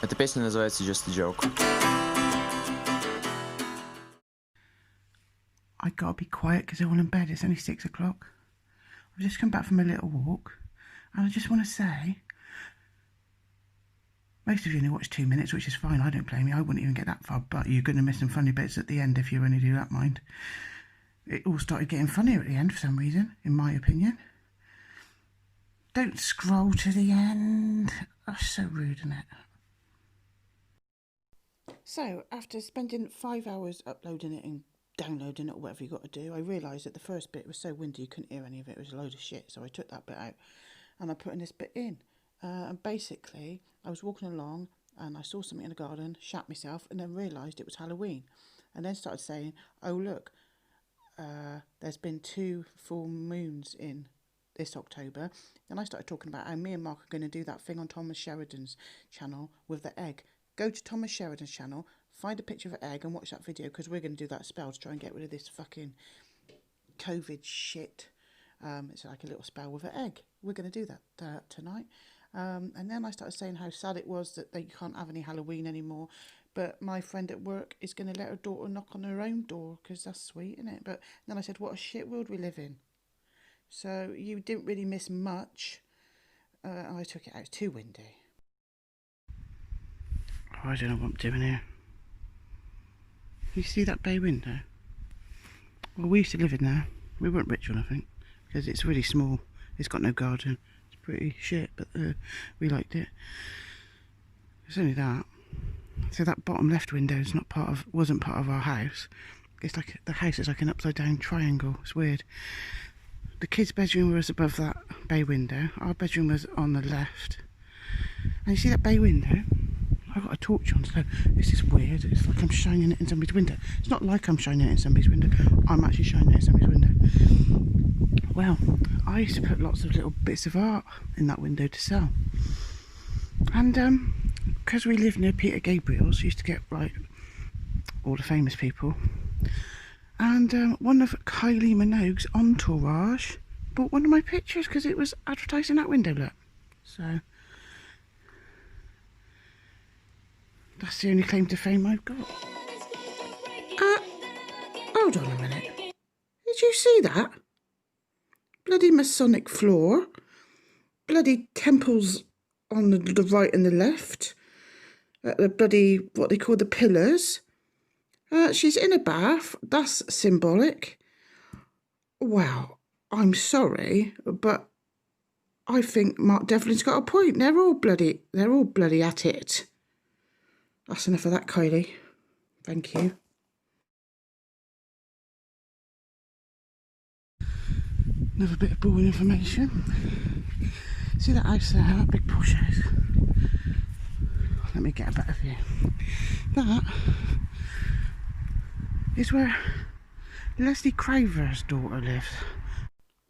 Эта песня называется Just a Joke. I gotta be quiet because they're all in bed. It's only 6 o'clock. I've just come back from a little walk, and I just want to say, most of you only watch 2 minutes, which is fine. I don't blame you. I wouldn't even get that far, but you're going to miss some funny bits at the end if you only do that, mind. It all started getting funnier at the end for some reason, in my opinion. Don't scroll to the end. That's so rude, isn't it? So, after spending 5 hours uploading it and downloading it or whatever you got to do, I realised that the first bit was so windy you couldn't hear any of it. It was a load of shit, so I took that bit out and I put in this bit in. And basically, I was walking along and I saw something in the garden, shat myself, and then realised it was Halloween. And then started saying, oh look, there's been 2 full moons in this October. Then I started talking about how me and Mark are going to do that thing on Thomas Sheridan's channel with the egg. Go to Thomas Sheridan's channel, find a picture of an egg and watch that video, because we're going to do that spell to try and get rid of this fucking COVID shit. It's like a little spell with an egg. We're going to do that tonight. And then I started saying how sad it was that they can't have any Halloween anymore. But my friend at work is going to let her daughter knock on her own door, because that's sweet, isn't it? But then I said, what a shit world we live in. So you didn't really miss much. I took it out. It's too windy. Oh, I don't know what I'm doing here. You see that bay window? Well, we used to live in there. We weren't rich or nothing, because it's really small. It's got no garden. It's pretty shit, but we liked it. It's only that. So that bottom left window is wasn't part of our house. It's like the house is like an upside down triangle. It's weird. The kids' bedroom was above that bay window. Our bedroom was on the left. And you see that bay window? I've got a torch on, so this is weird. It's like I'm shining it in somebody's window. It's not like I'm shining it in somebody's window. I'm actually shining it in somebody's window. Well, I used to put lots of little bits of art in that window to sell. And because we live near Peter Gabriel's, used to get like all the famous people. And one of Kylie Minogue's entourage bought one of my pictures because it was advertised in that window, look. So that's the only claim to fame I've got. Hold on a minute. Did you see that? Bloody Masonic floor. Bloody temples on the right and the left. The bloody, what they call the pillars. She's in a bath. That's symbolic. Well, I'm sorry, but I think Mark Devlin's got a point. They're all bloody at it. That's enough of that, Kylie. Thank you. Another bit of boring information. See that house there, that big posh house? Let me get a better view. That is where Leslie Craver's daughter lives.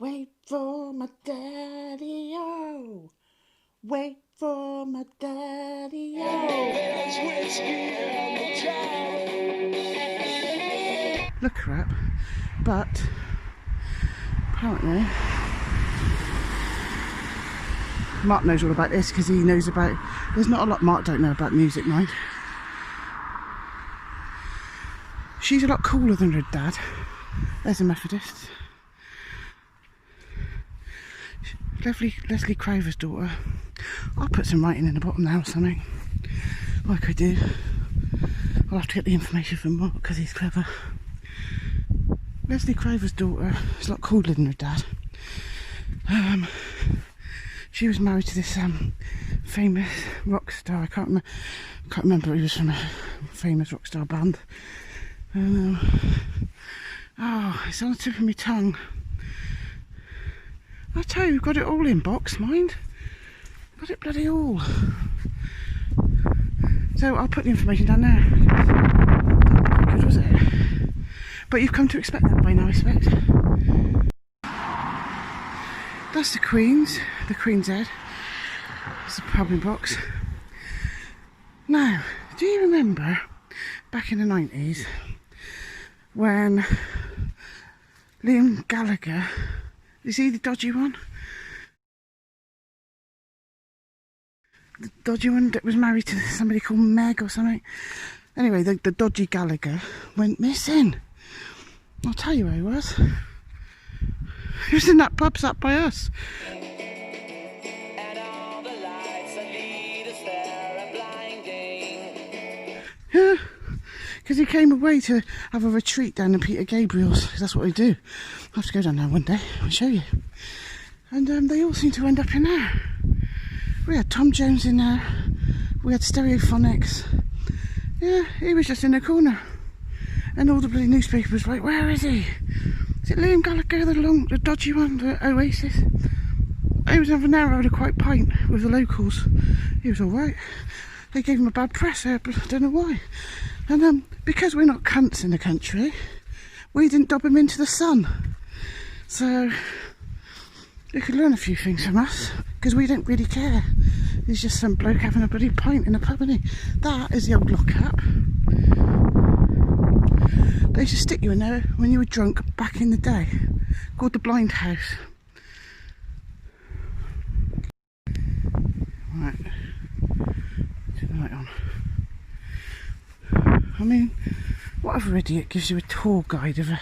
Wait for my daddy-o. Wait for my daddy-o. Look her up, but apparently Mark knows all about this because he knows about... There's not a lot Mark don't know about music, mind. She's a lot cooler than her dad. There's a Methodist. Leslie Craver's daughter. I'll put some writing in the bottom now or something, like I do. I'll have to get the information from Mark because he's clever. Leslie Craver's daughter is a lot cooler than her dad. She was married to this famous rock star. I can't remember. He was from a famous rock star band. Oh, it's on the tip of my tongue. I tell you, we've got it all in box, mind. Got it bloody all. So I'll put the information down there. Not very good, was it? But you've come to expect that by now, I expect. That's the Queen's Head. It's the problem box. Now, do you remember back in the 90s when Liam Gallagher, is he the dodgy one? The dodgy one that was married to somebody called Meg or something. Anyway, the dodgy Gallagher went missing. I'll tell you where he was. He was in that pub sat by us. And all the lights that lead us there are blinding. Yeah, because he came away to have a retreat down in Peter Gabriel's. That's what we do. I'll have to go down there one day. I'll show you. And they all seem to end up in there. We had Tom Jones in there. We had Stereophonics. Yeah, he was just in the corner. And all the bloody newspapers, right, where is he? Is it Liam Gallagher, the dodgy one, the Oasis? He was having an hour a quite pint with the locals. He was alright. They gave him a bad press, but I don't know why. And because we're not cunts in the country, we didn't dob him into the sun. So you could learn a few things from us, because we don't really care. He's just some bloke having a bloody pint in a pub, isn't he? That is the old lockup. They used to stick you in there when you were drunk back in the day, called the Blind House. Right, turn the light on. I mean, what other idiot gives you a tour guide of a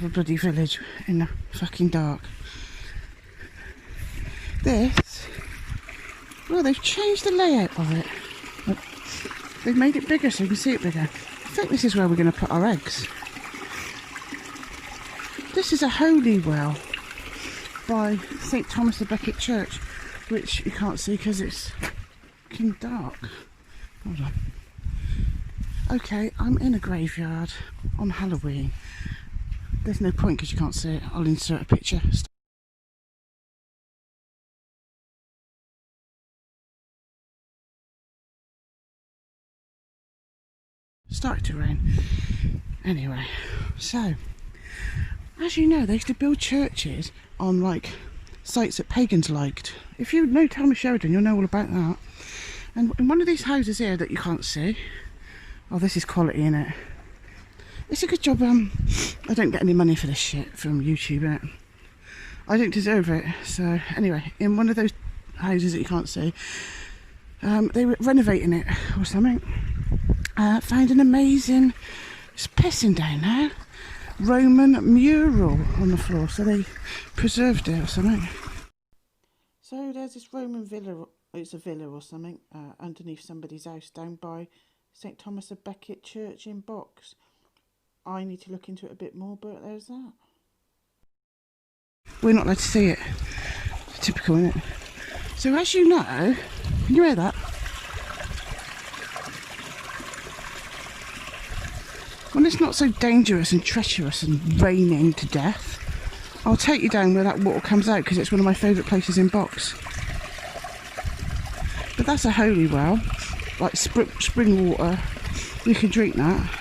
bloody village in the fucking dark? This, well, they've changed the layout of it. Look, they've made it bigger so you can see it bigger. I think this is where we're going to put our eggs. This is a holy well by St Thomas the Becket Church, which you can't see because it's fucking dark. Hold on. Okay, I'm in a graveyard on Halloween. There's no point because you can't see it. I'll insert a picture. Started to rain. Anyway, so as you know, they used to build churches on like sites that pagans liked. If you know Thomas Sheridan, you'll know all about that. And in one of these houses here that you can't see, oh, this is quality, innit? It's a good job. I don't get any money for this shit from YouTube, innit? I don't deserve it. So anyway, in one of those houses that you can't see, they were renovating it or something. Found an amazing, it's pissing down there, Roman mural on the floor, so they preserved it or something. So there's this Roman villa, it's a villa or something, underneath somebody's house down by St Thomas of Becket Church in Box. I need to look into it a bit more, but there's that. We're not allowed to see it. It's typical, isn't it? So as you know, can you hear that? When it's not so dangerous and treacherous and raining to death, I'll take you down where that water comes out because it's one of my favourite places in Box. But that's a holy well, like spring water, you can drink that.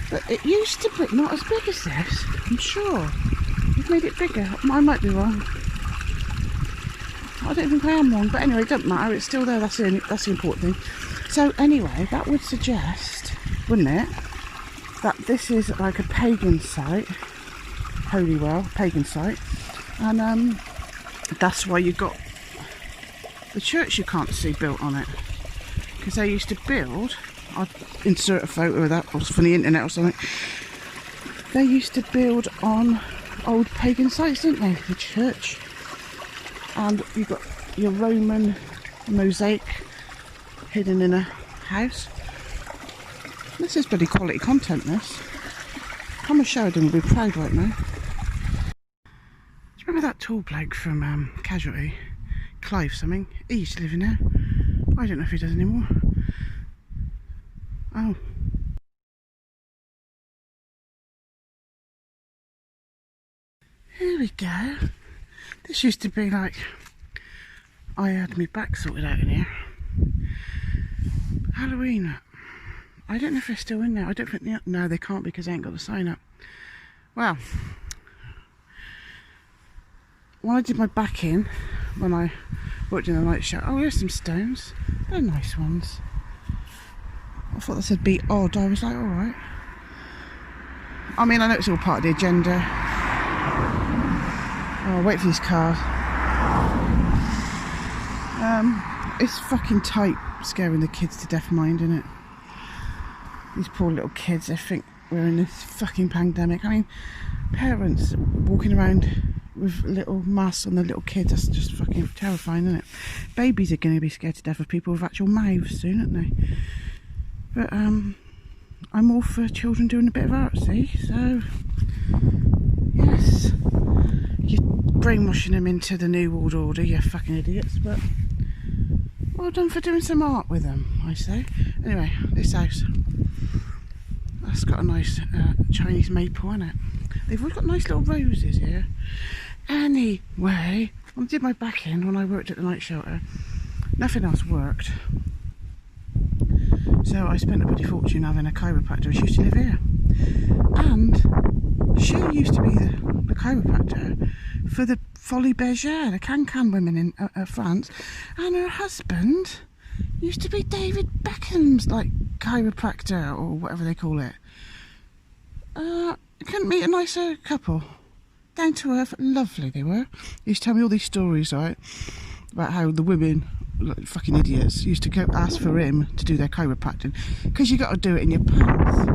But it used to be not as big as this, I'm sure. They've made it bigger, I might be wrong. I don't think I am wrong, but anyway, it doesn't matter, it's still there, that's the important thing. So anyway, that would suggest, wouldn't it, that this is like a pagan site, holy well, pagan site, and that's why you got the church you can't see built on it, because they used to build, I'll insert a photo of that, or from the internet or something, they used to build on old pagan sites, didn't they, the church, and you've got your Roman mosaic hidden in a house. This is bloody quality content, this. Thomas Sheridan will be proud right now. Do you remember that tall bloke from Casualty? Clive something? He used to live in there. I don't know if he does anymore. Oh. Here we go. This used to be like, I had my back sorted out in here. Halloween. I don't know if they're still in there. I don't think no, they can't because they ain't got the sign up. Well, when I did my back in, when I worked in the night show, oh, here's some stones. They're nice ones. I thought that said be odd. I was like, alright. I mean, I know it's all part of the agenda. Oh, I'll wait for these cars. It's fucking tight scaring the kids to death, mind, isn't it? These poor little kids, they think we're in this fucking pandemic. I mean, parents walking around with little masks on their little kids, that's just fucking terrifying, isn't it? Babies are going to be scared to death of people with actual mouths soon, aren't they? But I'm all for children doing a bit of art, see? So, yes, you're brainwashing them into the New World Order, you fucking idiots, but well done for doing some art with them, I say. Anyway, this house, that's got a nice Chinese maple in it. They've all got nice little roses here. Anyway, I did my back in when I worked at the night shelter. Nothing else worked. So I spent a bloody fortune having a chiropractor. She used to live here. And she used to be the chiropractor for the Folie Bergère, the Can-Can women in France. And her husband used to be David Beckham's, like, chiropractor, or whatever they call it. Couldn't meet a nicer couple. Down to earth, lovely they were. He used to tell me all these stories, right, about how the women, like fucking idiots, used to go ask for him to do their chiropractic because you got to do it in your pants.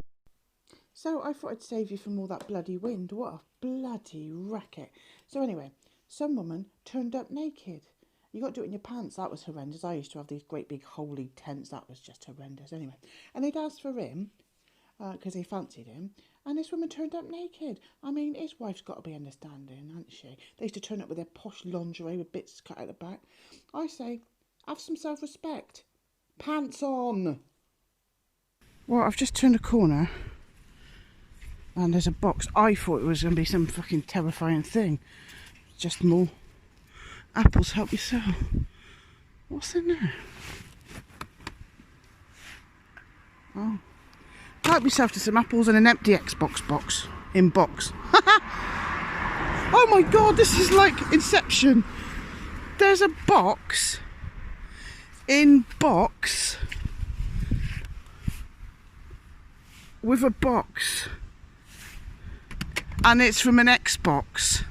So I thought I'd save you from all that bloody wind. What a bloody racket. So anyway, some woman turned up naked. You got to do it in your pants. That was horrendous. I used to have these great big holy tents. That was just horrendous. Anyway, and they'd asked for him because they fancied him. And this woman turned up naked. I mean, his wife's got to be understanding, hasn't she? They used to turn up with their posh lingerie with bits cut out the back. I say, have some self-respect. Pants on. Well, I've just turned a corner and there's a box. I thought it was going to be some fucking terrifying thing. Just more apples help yourself. What's in there? Oh. Help yourself to some apples and an empty Xbox box. In box. Oh my god, this is like Inception. There's a box in box with a box. And it's from an Xbox.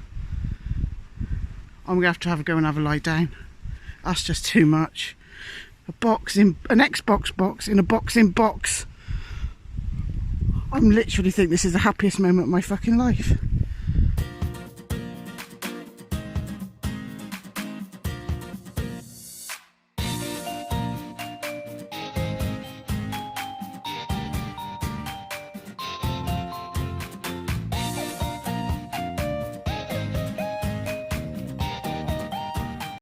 I'm going to have a go and have a lie down. That's just too much. A box in an Xbox box in a box in box. I'm literally think this is the happiest moment of my fucking life.